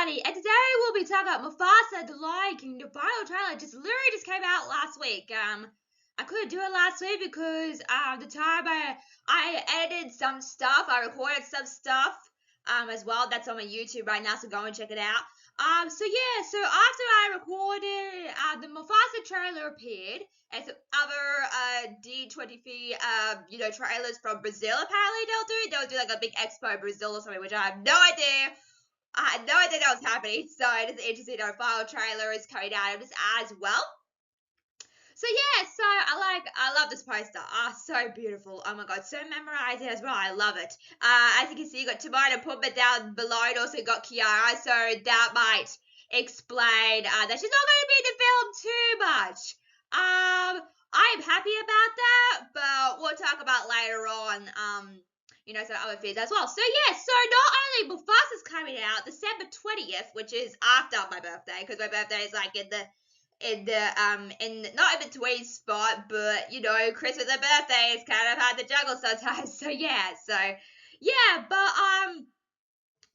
everybody, and today we'll be talking about Mufasa, the Lion King. The final trailer literally just came out last week. I couldn't do it last week because the time I edited some stuff, I recorded some stuff as well. That's on my YouTube right now, so go and check it out. So after I recorded, the Mufasa trailer appeared, and some other D23 trailers from Brazil. Apparently they'll do like a big expo Brazil or something, which I have no idea. I had no idea that was happening, so it is interesting. Our final trailer is coming out of this as well. So yeah, so I love this poster. So beautiful. Oh my god, so memorizing as well. I love it. As you can see, you got Timon and Pumbaa down below, and also got Kiara. So that might explain that she's not going to be in the film too much. I am happy about that, but we'll talk about later on. Some other things as well. So yeah, so not only Mufasa's coming out December 20th, which is after my birthday, because my birthday is like in not in between spot, but Christmas and birthday is kind of hard to juggle sometimes. So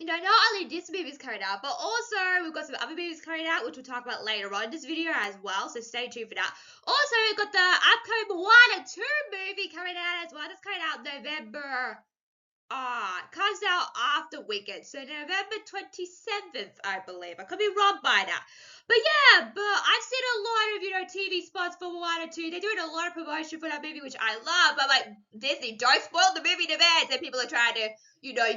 not only this movie's coming out, but also we've got some other movies coming out, which we'll talk about later on in this video as well, so stay tuned for that. Also, we've got the upcoming Moana 2 movie coming out as well. That's coming out November. Comes out after Wicked, so November 27th, I believe. I could be wrong by that. But I've seen a lot of, TV spots for Moana 2. They're doing a lot of promotion for that movie, which I love. But, like, Disney, don't spoil the movie in advance. And people are trying to,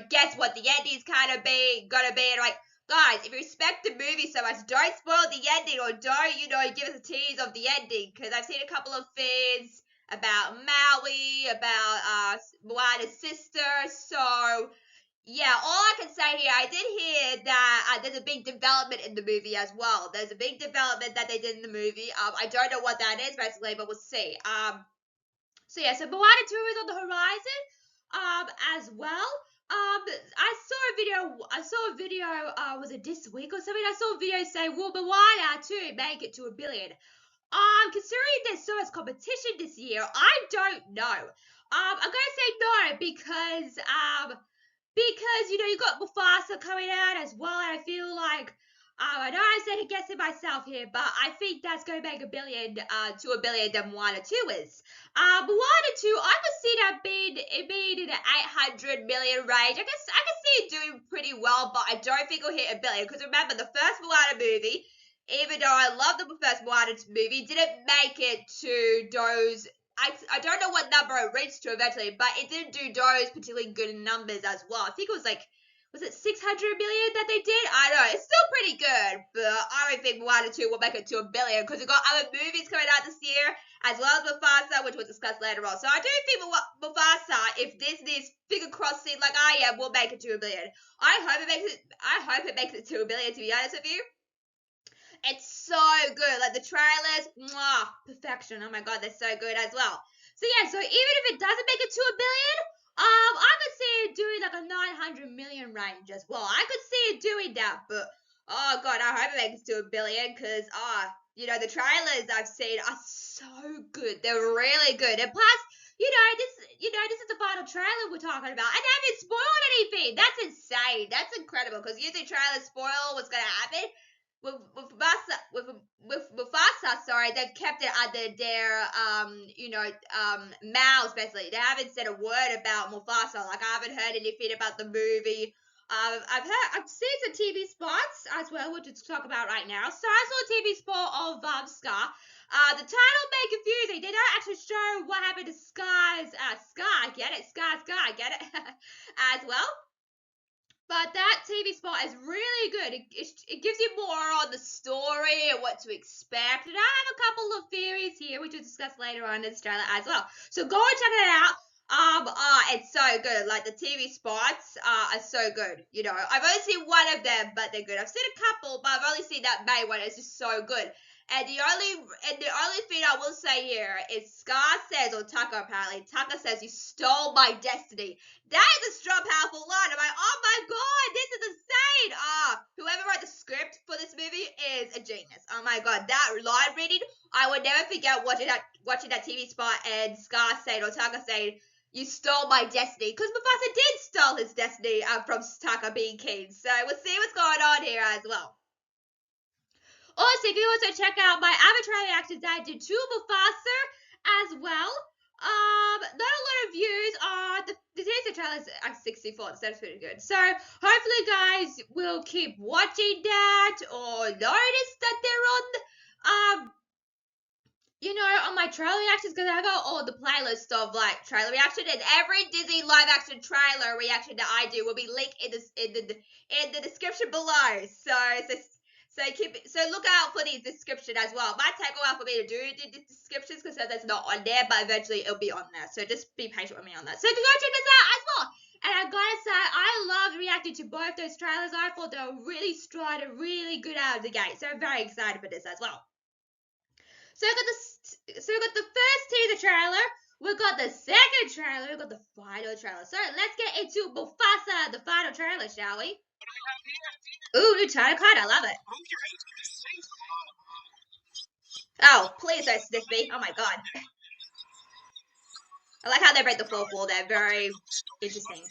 guess what the ending's gonna be. And, like, guys, if you respect the movie so much, don't spoil the ending or don't, give us a tease of the ending. Because I've seen a couple of things about Maui, about Moana's sister. So, yeah, all I can say here, I did hear that there's a big development in the movie as well. There's a big development that they did in the movie. I don't know what that is, basically, but we'll see. So Moana 2 is on the horizon as well. I saw a video, was it this week or something? I saw a video saying, will Moana 2 make it to 1 billion? Considering there's so much competition this year, I don't know. I'm gonna say no because you got Mufasa coming out as well, and I feel like I know I'm second guessing myself here, but I think that's gonna make 1 billion to 1 billion than Moana 2 is. Moana 2, I could see that being in the 800 million range. I can see it doing pretty well, but I don't think it'll hit 1 billion because remember the first Moana movie. Even though I love the first Moana movie, didn't make it to those. I don't know what number it reached to eventually, but it didn't do those particularly good numbers as well. I think it was was it 600 million that they did? I don't know. It's still pretty good, but I don't think Moana 2 will make it to 1 billion because we've got other movies coming out this year, as well as Mufasa, which we'll discuss later on. So I do think Mufasa, if Disney's finger crossing like I am, will make it to 1 billion. I hope it makes it to 1 billion, to be honest with you. It's so good. Like the trailers, perfection. Oh my god, they're so good as well. So even if it doesn't make it to 1 billion, I could see it doing like a 900 million range as well. I could see it doing that, but oh god, I hope it makes it to 1 billion because the trailers I've seen are so good. They're really good. And plus, this is the final trailer we're talking about. And they haven't spoiled anything. That's insane. That's incredible because usually trailers spoil what's gonna happen. With Mufasa, sorry, they've kept it under their mouths basically. They haven't said a word about Mufasa. Like I haven't heard anything about the movie. I've seen some TV spots as well, which we'll talk about right now. So I saw a TV spot of Scar. The title may confusing. They don't actually show what happened to Scar's Scar. Get it? Scar. Get it? As well. But that TV spot is really good. It gives you more on the story and what to expect. And I have a couple of theories here, which we'll discuss later on in this trailer as well. So go and check it out. It's so good. Like the TV spots are so good. I've only seen one of them, but they're good. I've seen a couple, but I've only seen that May one. It's just so good. And the only thing I will say here is Scar says, or Tucker apparently, Tucker says, you stole my destiny. That is a strong, powerful line. I'm like, oh my god, this is insane. Whoever wrote the script for this movie is a genius. Oh my god, that line reading, I would never forget watching that TV spot and Scar saying, or Tucker saying, You stole my destiny. Because Mufasa did steal his destiny from Taka being king. So we'll see what's going on here as well. Also, you can also check out my avatar reactions that I did to Mufasa as well. Not a lot of views on the teaser trailer is at 64, so that's pretty good. So hopefully guys will keep watching that or notice that they're on on my trailer reactions, because I got all the playlist of like trailer reaction, and every Disney live action trailer reaction that I do will be linked in the description below. So look out for the description as well. It might take a while for me to do the descriptions because that's not on there, but eventually it'll be on there. So just be patient with me on that. So you can go check this out as well. And I gotta say, I loved reacting to both those trailers. I thought they were really strong and really good out of the gate. So I'm very excited for this as well. So we got the first teaser trailer, we got the second trailer, we got the final trailer. So let's get into Mufasa, the final trailer, shall we? Ooh, new title card, I love it. Oh, please don't sniff me. Oh my god. I like how they break the fourth wall. They're very interesting.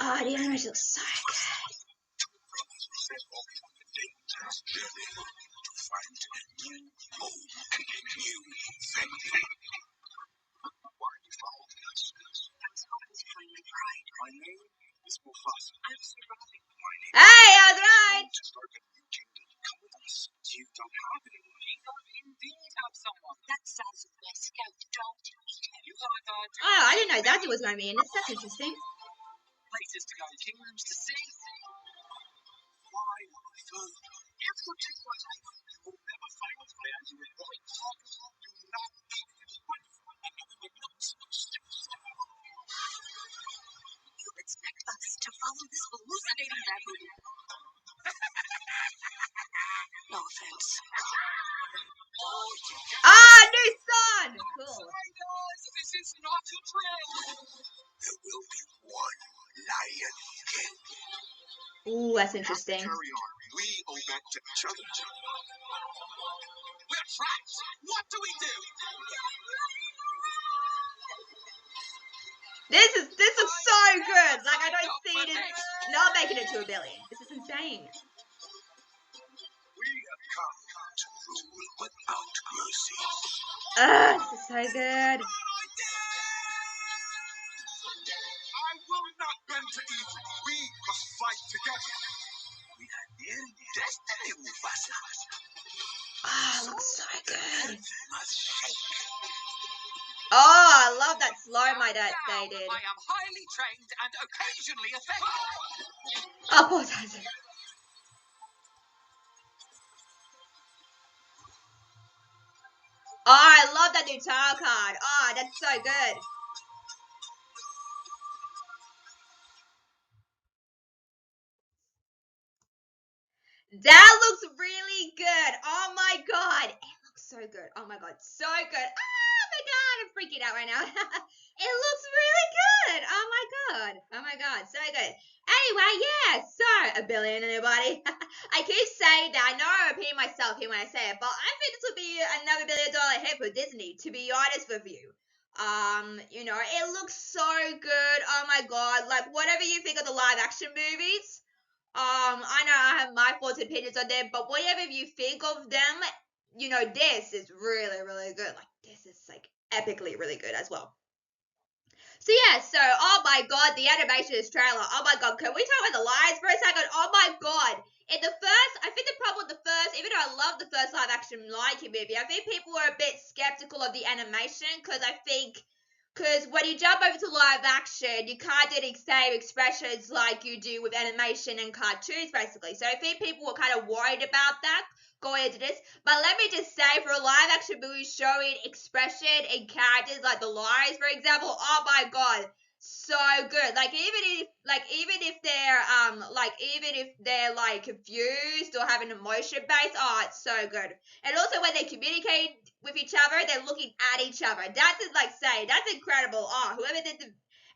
Oh, the animation looks so good. Hey, I was right. Oh, I didn't know Daddy was going to be in this. That's interesting. Places to go, kingdoms to see. You expect us to follow this hallucinating baboon? No offense. Ah, new song! Cool. This is not a trend. There will be one lion king. Ooh, that's interesting. Carry on. We owe back to each other. We're trapped. What do we do? This looks so good. Like, I don't see it not making it to $1 billion. This is insane. We have come to rule without mercy. This is so good. I will not bend to evil. We must fight together. We are near destiny, Mufasa. It looks so good. Must shake. Oh, I love that slow-mo that they did. I am highly trained and occasionally effective. Oh, poor Tarzan. Oh, I love that new title card. Oh, that's so good. That looks really good. Oh my god. It looks so good. Oh my god, so good. Oh my god, I'm freaking out right now. It looks really good. Oh my god, so good. Anyway, yeah, so $1 billion, anybody? I keep saying that. I know I'm repeating myself here when I say it, but I think this will be another $1 billion hit for Disney, to be honest with you. It looks so good. Oh my god, like whatever you think of the live action movies, I know I have my thoughts and opinions on them, but whatever you think of them, this is really, really good. Like, this is, like, epically really good as well. So, yeah, oh my god, the animation of this trailer. Oh my god, can we talk about the lines for a second? Oh my god. I think the problem with the first, even though I love the first live action Lion King movie, I think people were a bit skeptical of the animation because when you jump over to live action, you can't do the same expressions like you do with animation and cartoons, basically. So I think people were kind of worried about that going into this. But let me just say, for a live action movie showing expression and characters like the lions, for example, oh my god, so good. Like even if they're like confused or having emotion based, oh, it's so good. And also when they communicate with each other, they're looking at each other. That's incredible. Oh, whoever did the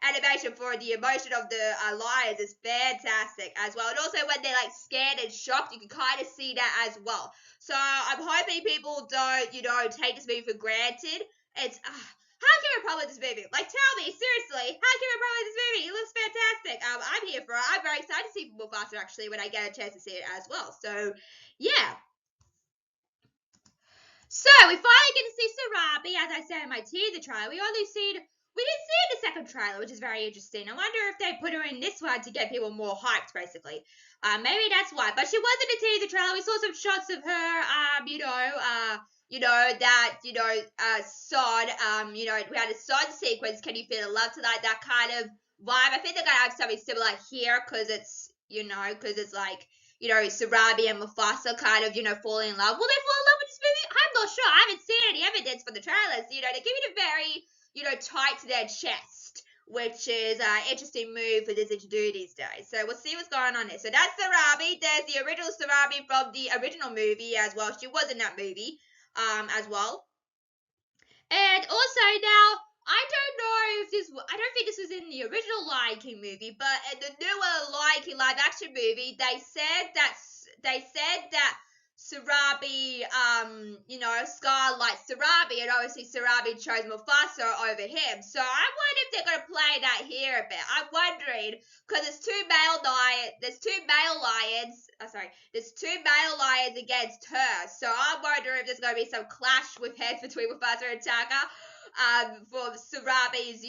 animation for the emotion of the lions is fantastic as well. And also when they're like scared and shocked, you can kind of see that as well. So I'm hoping people don't, take this movie for granted. It's how can we problem with this movie? Like, tell me seriously, how can we problem with this movie? It looks fantastic. I'm here for it. I'm very excited to see Mufasa actually when I get a chance to see it as well. So yeah. So we finally get to see Sarabi, as I said in my teaser trailer. We didn't see the second trailer, which is very interesting. I wonder if they put her in this one to get people more hyped, basically. Maybe that's why. But she was in the teaser trailer. We saw some shots of her, sod, we had a sod sequence. Can you feel the love tonight? That kind of vibe. I think they're gonna have something similar here because it's, like, Sarabi and Mufasa kind of, falling in love. Will they fall in love with this movie? I'm not sure. I haven't seen any evidence for the trailers. They're giving it very, tight to their chest, which is an interesting move for Disney to do these days. So we'll see what's going on there. So that's Sarabi. There's the original Sarabi from the original movie as well. She was in that movie as well. And also now, I don't think this was in the original Lion King movie, but in the newer Lion King live action movie, they said that Sarabi, Scar likes Sarabi, and obviously Sarabi chose Mufasa over him. So I wonder if they're gonna play that here a bit. I'm wondering because there's two male lions against her. So I'm wondering if there's gonna be some clash with heads between Mufasa and Taka. For Sarabi's,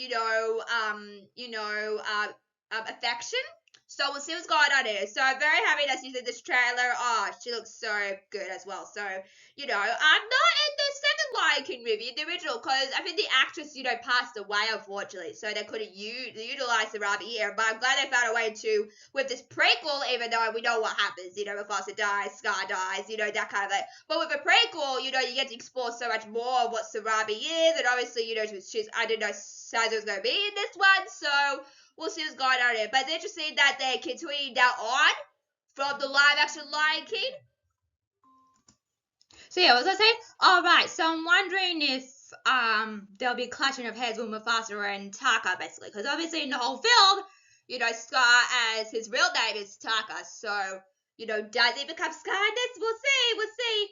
affection. So we'll see what's going on here. So I'm very happy that she's in this trailer. Oh, she looks so good as well. So, I'm not in the second Lion King movie, the original, because I think the actress, passed away, unfortunately. So they couldn't utilize Sarabi here. But I'm glad they found a way to, with this prequel, even though we know what happens. Mufasa dies, Scar dies, that kind of thing. But with a prequel, you get to explore so much more of what Sarabi is. And obviously, she's I didn't know Saza was going to be in this one. So we'll see what's going on here. But it's interesting that they're continuing that on from the live action Lion King. So yeah, what was I saying? Alright, so I'm wondering if there'll be a clashing of heads with Mufasa and Taka, basically. Because obviously in the whole film, Scar, as his real name is Taka. So, does he become Scar in this? We'll see.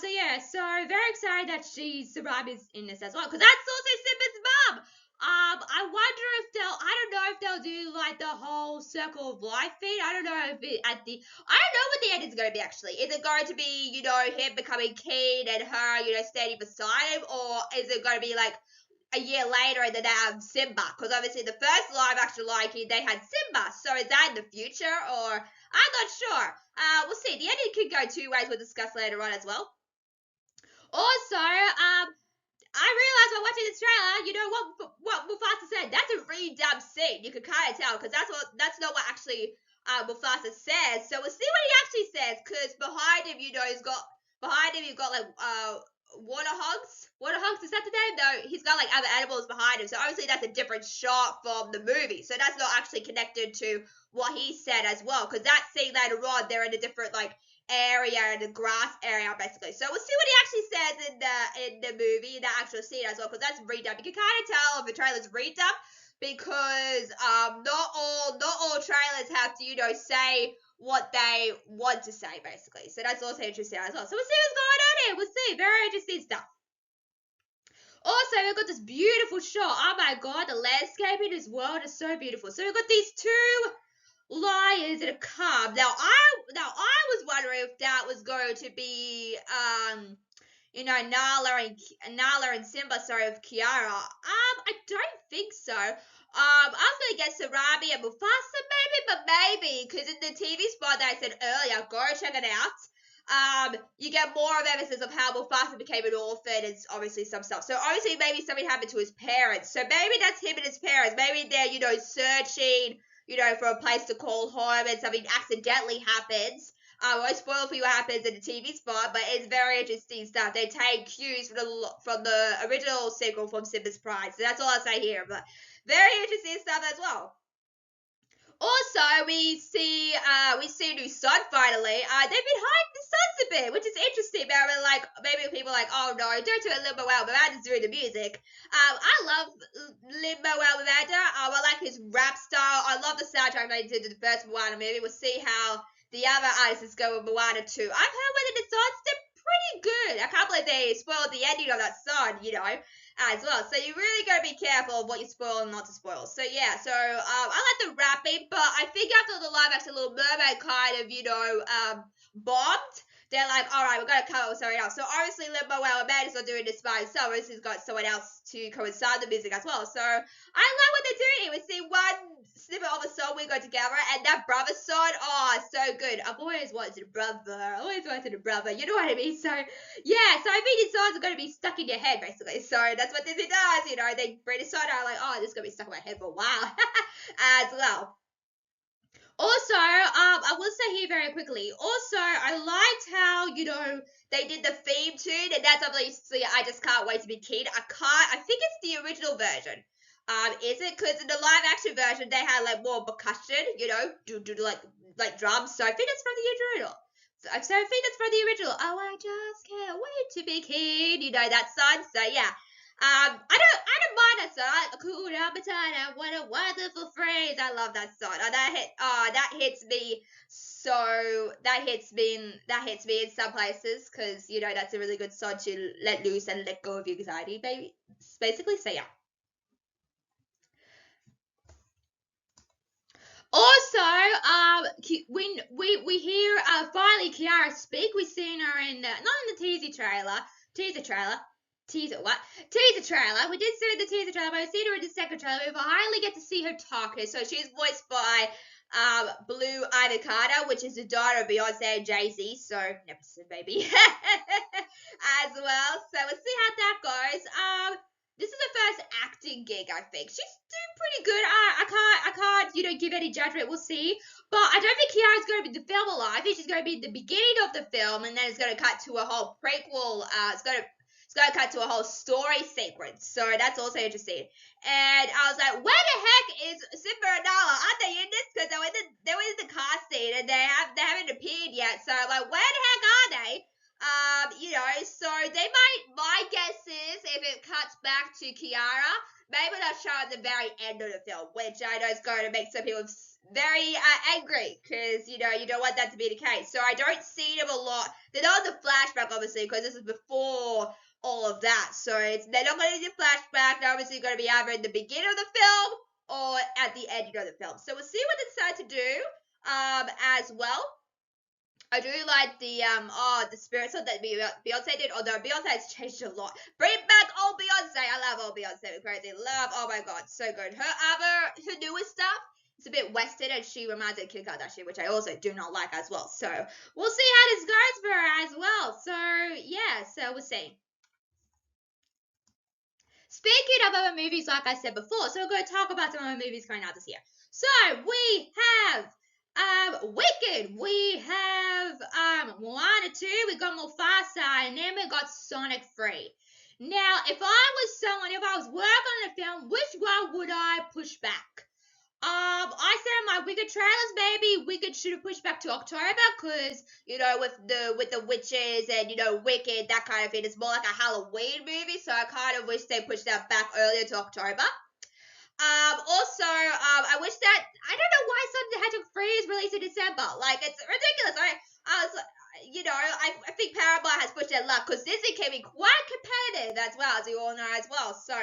So yeah, so very excited that Sarabi's in this as well. Because that's also Simba's mum. I wonder if they'll do like the whole circle of life thing. I don't know what the end is going to be actually. Is it going to be, him becoming king and her, standing beside him, or is it going to be like a year later and then they have Simba? Because obviously the first live action Lion King they had Simba, so is that in the future or I'm not sure. We'll see. The ending could go two ways. We'll discuss later on as well. Also, I realized while watching this trailer, what Mufasa said. That's a redubbed scene. You can kind of tell because that's not what actually Mufasa says. So we'll see what he actually says. Because behind him, you've got like water hogs. Water hogs, is that the name? No, he's got like other animals behind him. So obviously that's a different shot from the movie. So that's not actually connected to what he said as well. Because that scene later on, they're in a different like area, in the grass area basically. So we'll see what he actually says in the movie, in the actual scene as well, because that's redubbed. You can kind of tell if the trailer's redubbed because not all trailers have to say what they want to say basically. So that's also interesting as well. So we'll see what's going on here. We'll see. Very interesting stuff. Also, we've got this beautiful shot. Oh my god, the landscape in this world is so beautiful. So we've got these two lions in a cub. Now I was wondering if that was going to be Nala and Simba, sorry, of Kiara. I don't think so. I was gonna get Sarabi and Mufasa maybe, because in the TV spot that I said earlier, go check it out. You get more of emphasis of how Mufasa became an orphan and obviously some stuff. So obviously maybe something happened to his parents. So maybe that's him and his parents. Maybe they're, searching, for a place to call home and something accidentally happens. I won't spoil for you what happens in the TV spot, but it's very interesting stuff. They take cues from the original sequel from Simba's Pride. So that's all I'll say here. But very interesting stuff as well. Also, we see a new son finally. They've been hiding the sons a bit, which is interesting. But maybe people are like, oh no, don't do it, Lin-Manuel Miranda's doing the music. I love Lin-Manuel Miranda. I like his rap style. I love the soundtrack they did to the first Moana movie. We'll see how the other artists go with Moana too. I've heard whether the songs did pretty good. I can't believe they spoiled the ending of that song, as well. So you really gotta be careful of what you spoil and not to spoil. So yeah, I like the rapping, but I think after the live action Little Mermaid kind of, bombed, they're like, all right, we're gonna come up with something else. So obviously Lin-Manuel Miranda's not doing this by himself. He's got someone else to coincide the music as well. So I like what they're doing. We see one snippet of a song we got together, and that brother song, oh, so good. I've always wanted a brother. You know what I mean? So yeah, so I think these songs are going to be stuck in your head, basically. So that's what Disney does, They bring a song out like, oh, this is going to be stuck in my head for a while as well. Also, I will say here very quickly, also, I liked how, they did the theme tune, and that's obviously, I just can't wait to be kid. I think it's the original version. Is it? Because in the live action version, they had, like, more percussion, like drums, so I think it's from the original. So I think that's from the original. Oh, I just can't wait to be kid, that song, so yeah. I don't mind that song. I like Hakuna Matata. What a wonderful phrase. I love that song. That hits me. So that hits me in some places because that's a really good song to let loose and let go of your anxiety, baby. Basically, so yeah. Also, when we hear finally Kiara speak, we've seen her in not in the teaser trailer. Teaser what? Teaser trailer. We did see the teaser trailer, but we've seen her in the second trailer. We finally get to see her talking. So she's voiced by Blue Ivy Carter, which is the daughter of Beyonce and Jay-Z. So never baby as well. So we'll see how that goes. This is her first acting gig, I think. She's doing pretty good. I can't, give any judgment. We'll see. But I don't think Kiara's going to be the film alive. I think she's going to be the beginning of the film, and then it's going to cut to a whole prequel. It's going to cut to a whole story sequence. So that's also interesting. And I was like, where the heck is Simba and Nala? Aren't they in this? Because they were in the casting, and they haven't appeared yet. So I'm like, where the heck are they? So they might, my guess is if it cuts back to Kiara, maybe they'll show at the very end of the film, which I know is going to make some people very angry because, you don't want that to be the case. So I don't see them a lot. They're not in the flashback, obviously, because this is before all of that. So they're not going to do flashback. They're obviously going to be either in the beginning of the film or at the end of the film. So we'll see what they decide to do as well. I do like the spirit song that Beyonce did, although Beyonce has changed a lot. Bring back old Beyonce. I love old Beyonce. It's crazy. Oh my god, so good. Her newest stuff, it's a bit western and she reminds me of Kim Kardashian, which I also do not like as well. So we'll see how this goes for her as well. So yeah, so we'll see. Speaking of other movies, like I said before, so we're going to talk about some other movies coming out this year. So we have Wicked, we have Moana 2, we got Mufasa, and then we got Sonic 3. Now, if I was working on a film, which one would I push back? I said in my Wicked trailers, maybe Wicked should have pushed back to October, because, with the witches and, Wicked, that kind of thing, it's more like a Halloween movie, so I kind of wish they pushed that back earlier to October. I wish that, I don't know why Sonic the Hedgehog 3 is released in December. Like, it's ridiculous. I think Paramount has pushed their luck because Disney can be quite competitive as well, as you all know as well. So,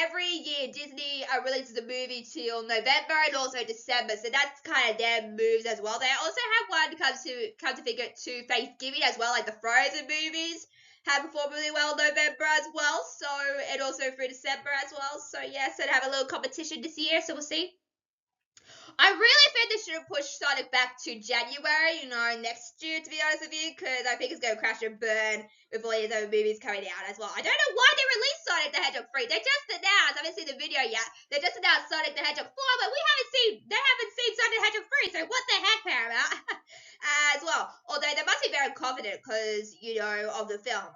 every year Disney releases a movie till November and also December. So that's kind of their moves as well. They also have one come to figure to Thanksgiving as well, like the Frozen movies have performed really well in November as well, so, and also through December as well, so yeah, so they have a little competition this year, so we'll see. I really think they should have pushed Sonic back to January, next year, to be honest with you, because I think it's going to crash and burn with all these other movies coming out as well. I don't know why they released Sonic the Hedgehog 3. They just announced, I haven't seen the video yet, they just announced Sonic the Hedgehog 4, but they haven't seen Sonic the Hedgehog 3, so what the heck, Paramount? As well. Although they must be very confident because, of the film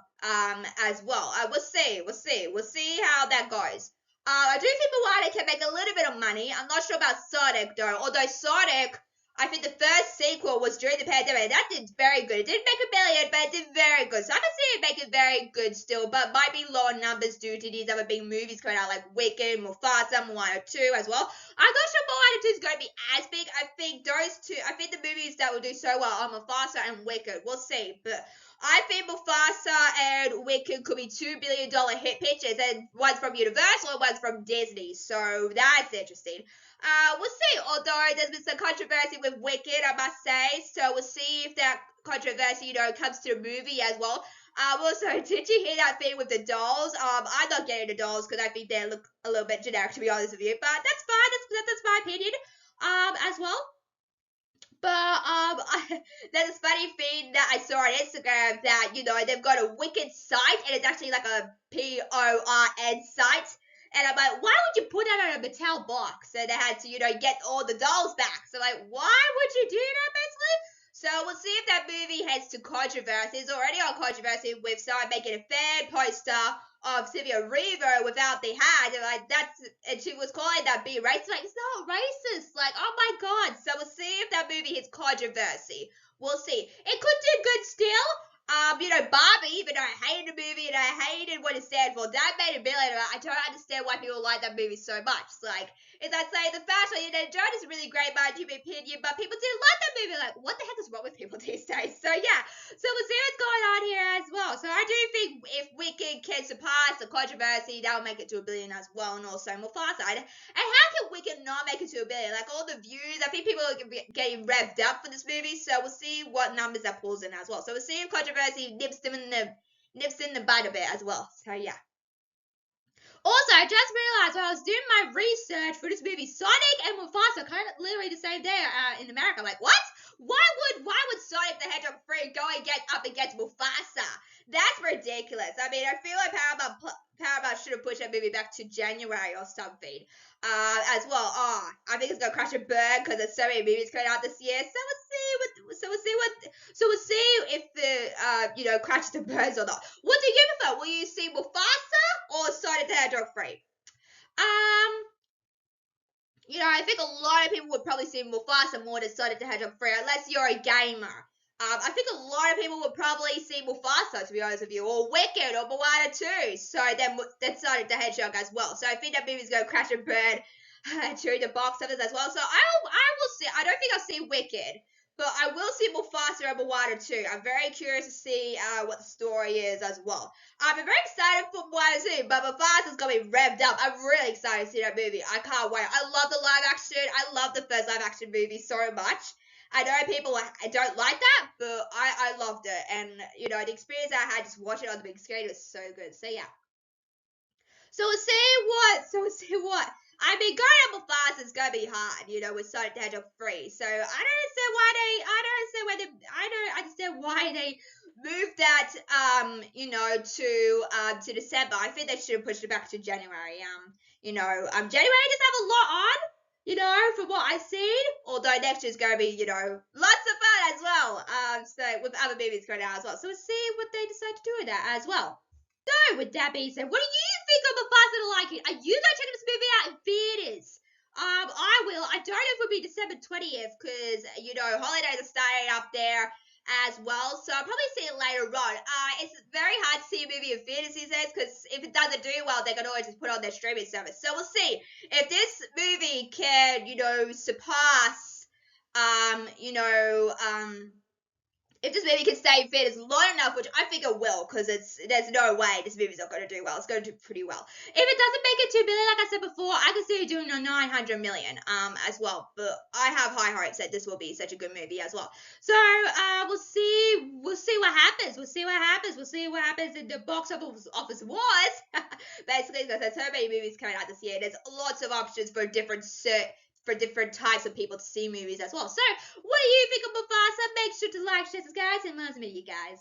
as well. We'll see how that goes. I do think Moana can make a little bit of money. I'm not sure about Sonic though. Although Sonic, I think the first sequel was during the pandemic. And that did very good. It didn't make a billion, but it did very good. So I can see it making very good still, but might be lower numbers due to these other big movies coming out like Wicked, Mufasa, Moana 2 as well. I'm not sure Moana 2 is going to be as big. I think the movies that will do so well are Mufasa and Wicked. We'll see, but I think Mufasa and Wicked could be $2 billion hit pictures, and one's from Universal and one's from Disney. So that's interesting. We'll see. Although there's been some controversy with Wicked, I must say. So we'll see if that controversy, comes to the movie as well. Also, did you hear that thing with the dolls? I'm not getting the dolls because I think they look a little bit generic, to be honest with you. But that's fine. That's my opinion. As well. But there's this funny thing that I saw on Instagram that they've got a Wicked site and it's actually like a PORN site. And I'm like, why would you put that on a Mattel box? So they had to, get all the dolls back. So like, why would you do that basically? So we'll see if that movie heads to controversy. It's already on controversy with someone making a fan poster of Sylvia Reaver without the hat. And she was calling that being racist. Like, it's not racist. Like, oh my god. So we'll see if that movie hits controversy. We'll see. It could do good still. Barbie, even though I hated the movie and I hated what it stood for, that made $1 billion. I don't understand why people like that movie so much. Like, as I say, the fashion, Joan is really great, my opinion, but people didn't like that movie. Like, what the heck is wrong with people these days? So, yeah. So, we'll see what's going on here as well. So, I do think if Wicked can surpass the controversy, that will make it to $1 billion as well, and also Mufasa. And how can Wicked not make it to $1 billion? Like, all the views, I think people are getting revved up for this movie, so we'll see what numbers that pulls in as well. So, we'll see if controversy nips in the bud a bit as well. So, yeah. Also, I just realized when I was doing my research for this movie, Sonic and Mufasa kind of literally the same day in America. I'm like, what? Why would Sonic the Hedgehog 3 go up against Mufasa? That's ridiculous. I mean, I feel like Paramount should have pushed that movie back to January or something. As well. I think it's gonna crash and burn because there's so many movies coming out this year. So we'll see if the crashes and burns or not. What do you prefer? Will you see Mufasa or Sonic the Hedgehog 3? I think a lot of people would probably see Mufasa more than Sonic the Hedgehog 3, unless you're a gamer. I think a lot of people would probably see Mufasa, to be honest with you, or Wicked, or Moana 2. So then Sonic the Hedgehog as well. So I think that movie's going to crash and burn during the box office as well. So I will see. I don't think I'll see Wicked, but I will see Mufasa and Moana 2. I'm very curious to see what the story is as well. I'm very excited for Moana 2, but Mufasa's going to be revved up. I'm really excited to see that movie. I can't wait. I love the live action. I love the first live action movie so much. I know people don't like that, but I loved it. And, the experience I had just watching it on the big screen was so good. So, yeah. So, we'll see what. I mean, going on Mufasa is going to be hard, with Sonic the Hedgehog 3. So, I don't understand why they moved that, to December. I think they should have pushed it back to January. January just have a lot on. From what I've seen, although next year's going to be, lots of fun as well. So with other movies going out as well. So we'll see what they decide to do with that as well. So with that being said, what do you think of Mufasa to like it? Are you going to check this movie out in theaters? I will. I don't know if it'll be December 20th because, holidays are starting up there as well. So I'll probably see it later on. It's very hard to see a movie in theaters these days because if it doesn't do well, they can always just put it on their streaming service. So we'll see if this movie can, surpass, if this movie can stay in theaters long enough, which I think it will, because there's no way this movie's not going to do well. It's going to do pretty well. If it doesn't make it $2 billion, like I said before, I can see it doing a $900 million as well. But I have high hopes that this will be such a good movie as well. So we'll see what happens. We'll see what happens in the box office wars. Basically, because there's so many movies coming out this year. There's lots of options for different types of people to see movies as well. So, what do you think of Mufasa? Make sure to like, share, subscribe, and love to meet you guys.